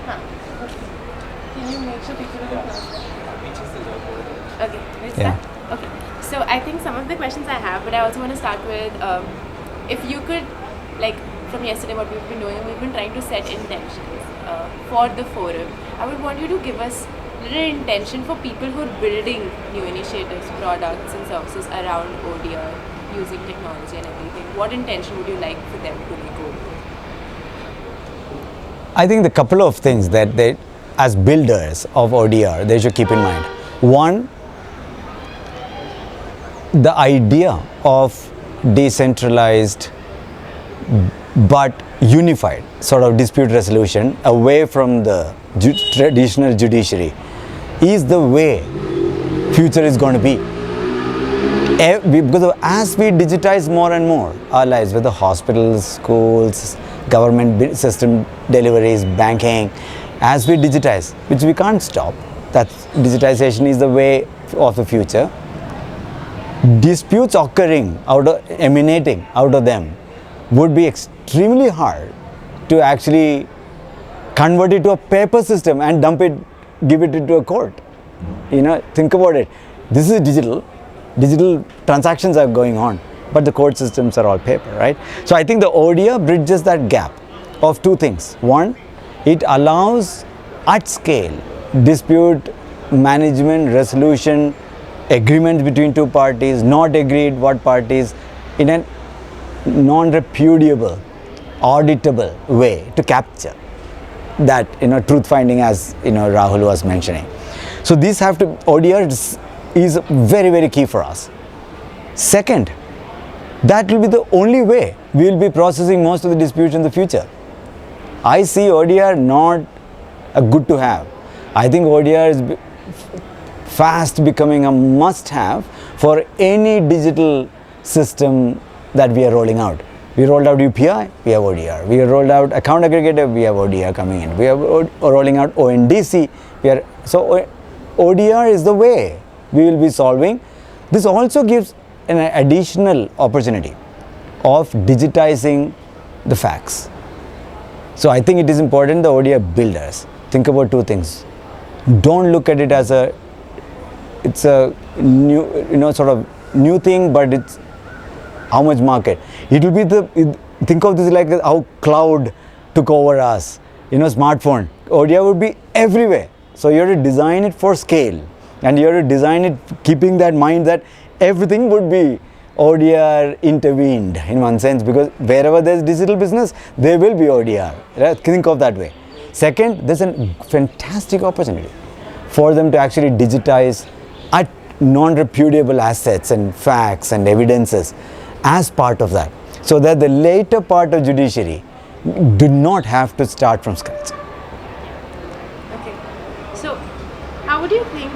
Huh. Can you make sure people can close that? Okay, let's Yeah. start. Okay, so I think some of the questions I have, but I also want to start with if you could, like from yesterday, what we've been doing, we've been trying to set intentions for the forum. I would want you to give us little intention for people who are building new initiatives, products, and services around ODR using technology and everything. What intention would you like for them to go with? I think the couple of things that they, as builders of ODR, they should keep in mind. One, the idea of decentralized but unified sort of dispute resolution away from the traditional judiciary is the way future is going to be. Because as we digitize more and more our lives, whether hospitals, schools, government system deliveries, banking, as we digitize, which we can't stop, that digitization is the way of the future. Disputes emanating out of them would be extremely hard to actually convert it to a paper system and give it into a court. Think about it. This is digital transactions are going on, but the court systems are all paper, right? So I think the ODR bridges that gap of two things. One, it allows at scale dispute management, resolution, agreements between two parties, not agreed what parties, in a non-repudiable, auditable way to capture that truth finding, as Rahul was mentioning. So these have to, ODR is very, very key for us. Second, that will be the only way we will be processing most of the disputes in the future. I see ODR not a good to have. I think ODR is fast becoming a must have for any digital system that we are rolling out. We rolled out UPI, we have ODR. We rolled out account aggregator, we have ODR coming in. We are rolling out ONDC. So ODR is the way we will be solving. This also gives an additional opportunity of digitizing the facts. So I think it is important the ODR builders think about two things. Don't look at it as it's a new, sort of new thing, but it's how much market. It will be think of this like how cloud took over us, smartphone. ODR would be everywhere. So you have to design it for scale, and you have to design it keeping that mind that everything would be ODR intervened in one sense, because wherever there's digital business, there will be ODR. Right? Think of that way. Second, there's a fantastic opportunity for them to actually digitize at non-repudiable assets and facts and evidences as part of that, so that the later part of judiciary do not have to start from scratch. Okay, so how would you think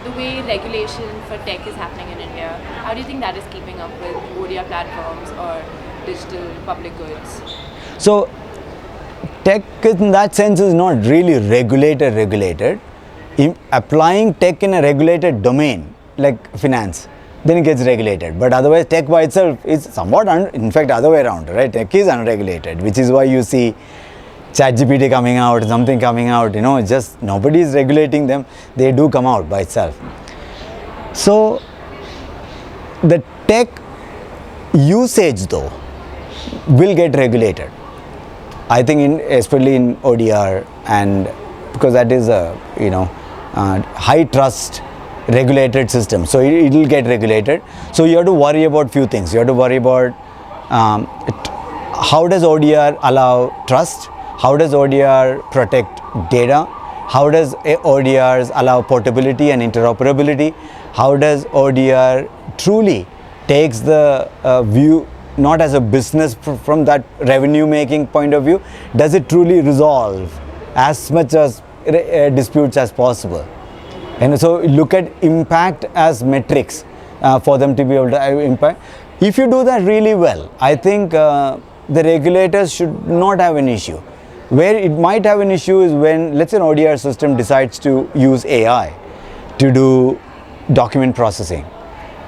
the way regulation for tech is happening in India, how do you think that is keeping up with ODR platforms or digital public goods? So tech in that sense is not really regulated. Applying tech in a regulated domain like finance, then it gets regulated. But otherwise tech by itself is somewhat, in fact other way around, right? Tech is unregulated, which is why you see ChatGPT coming out, something coming out, just nobody is regulating them. They do come out by itself. So the tech usage though will get regulated. I think especially in ODR, and because that is a high trust regulated system, so it will get regulated. So you have to worry about few things. You have to worry about how does ODR allow trust, how does ODR protect data, how does ODRs allow portability and interoperability, how does ODR truly takes the view not as a business from that revenue making point of view, does it truly resolve as much as disputes as possible. And so look at impact as metrics for them to be able to impact. If you do that really well, I think the regulators should not have an issue. Where it might have an issue is when, let's say, an ODR system decides to use AI to do document processing.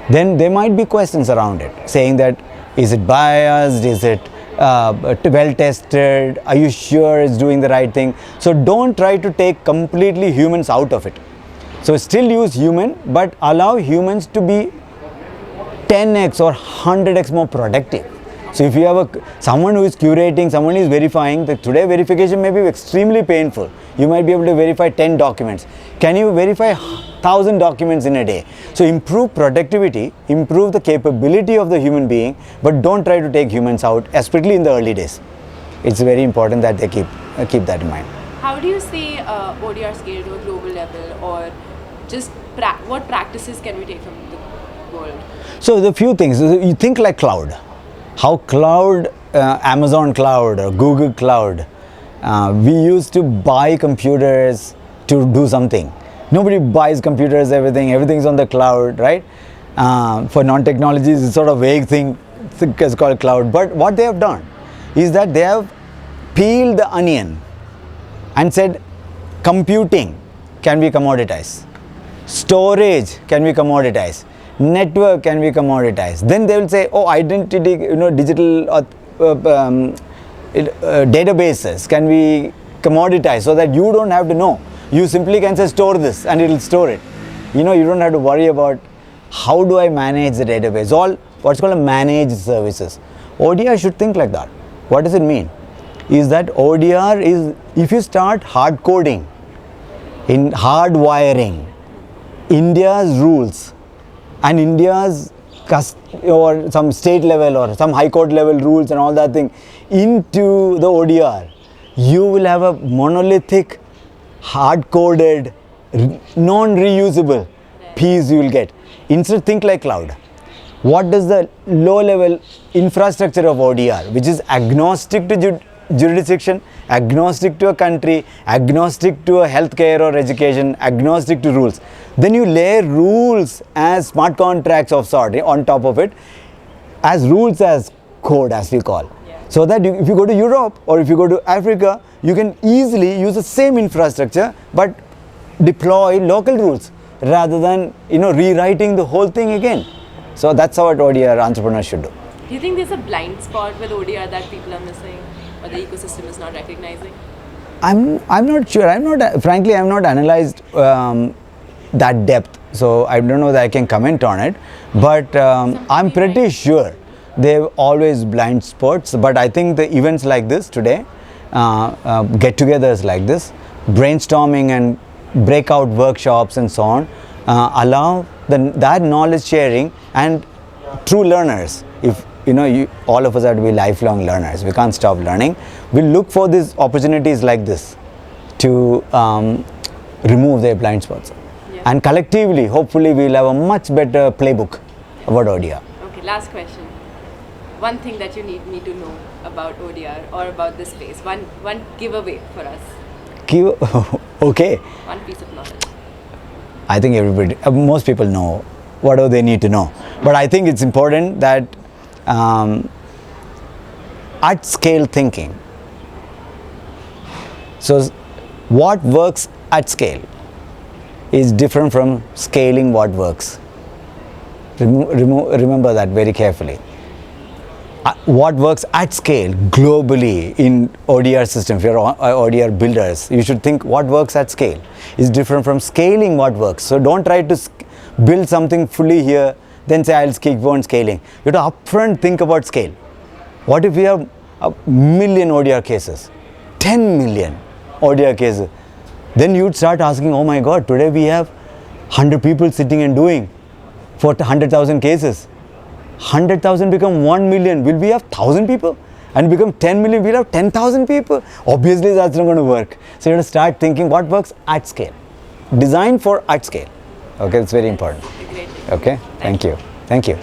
Then there might be questions around it, saying that is it biased, is it well tested? Are you sure it's doing the right thing? So don't try to take completely humans out of it. So still use human, but allow humans to be 10x or 100x more productive. So if you have someone who is curating, someone who is verifying, today verification may be extremely painful. You might be able to verify 10 documents. Can you verify 1,000 documents in a day? So improve productivity, improve the capability of the human being, but don't try to take humans out, especially in the early days. It's very important that they keep that in mind. How do you see ODR scale to a global level, or just what practices can we take from the world? So the few things, you think like cloud. How cloud, Amazon cloud or Google cloud, we used to buy computers to do something. Nobody buys computers, everything's on the cloud, right? For non-technologies, it's sort of vague thing, it's called cloud. But what they have done is that they have peeled the onion and said computing can be commoditized, storage can be commoditized, network can be commoditized. Then they will say, oh, identity, digital databases can be commoditized, so that you don't have to know. You simply can say store this and it will store it. You don't have to worry about how do I manage the database. All what's called a managed services. ODR should think like that. What does it mean? Is that ODR is, if you start hard coding, in hardwiring India's rules and India's or some state level or some high court level rules and all that thing into the ODR, you will have a monolithic, hard-coded, non-reusable piece you will get. Instead, think like cloud. What does the low-level infrastructure of ODR, which is agnostic to jurisdiction, agnostic to a country, agnostic to a healthcare or education, agnostic to rules. Then you layer rules as smart contracts of sort on top of it, as rules as code, as we call. So that if you go to Europe or if you go to Africa, you can easily use the same infrastructure but deploy local rules rather than rewriting the whole thing again. So that's what ODR entrepreneurs should do. Do you think there's a blind spot with ODR that people are missing, or the ecosystem is not recognizing? I'm not sure. Frankly, I'm not analyzed that depth, so I don't know that I can comment on it. But I'm pretty sure they've always blind spots. But I think the events like this today, get-togethers like this, brainstorming and breakout workshops and so on, allow that knowledge sharing and true learners. If all of us have to be lifelong learners. We can't stop learning. We'll look for these opportunities like this to remove their blind spots. Yeah. And collectively, hopefully, we'll have a much better playbook about ODR. Okay, last question. One thing that you need me to know about ODR or about this space. One giveaway for us. Okay. One piece of knowledge. I think everybody, most people know whatever they need to know. But I think it's important that at scale thinking. So what works at scale is different from scaling what works. Remember that very carefully. What works at scale globally in ODR system, if you're ODR builders, you should think what works at scale is different from scaling what works. So don't try to build something fully here, then say I'll keep on scaling. You have to upfront think about scale. What if we have 1 million ODR cases, 10 million ODR cases? Then you'd start asking, oh my God, today we have 100 people sitting and doing for 100,000 cases. 100,000 become 1 million. Will we have 1,000 people? And become 10 million, we'll have 10,000 people. Obviously, that's not going to work. So you have to start thinking what works at scale. Design for at scale. Okay, it's very important. Okay, thank you. Thank you.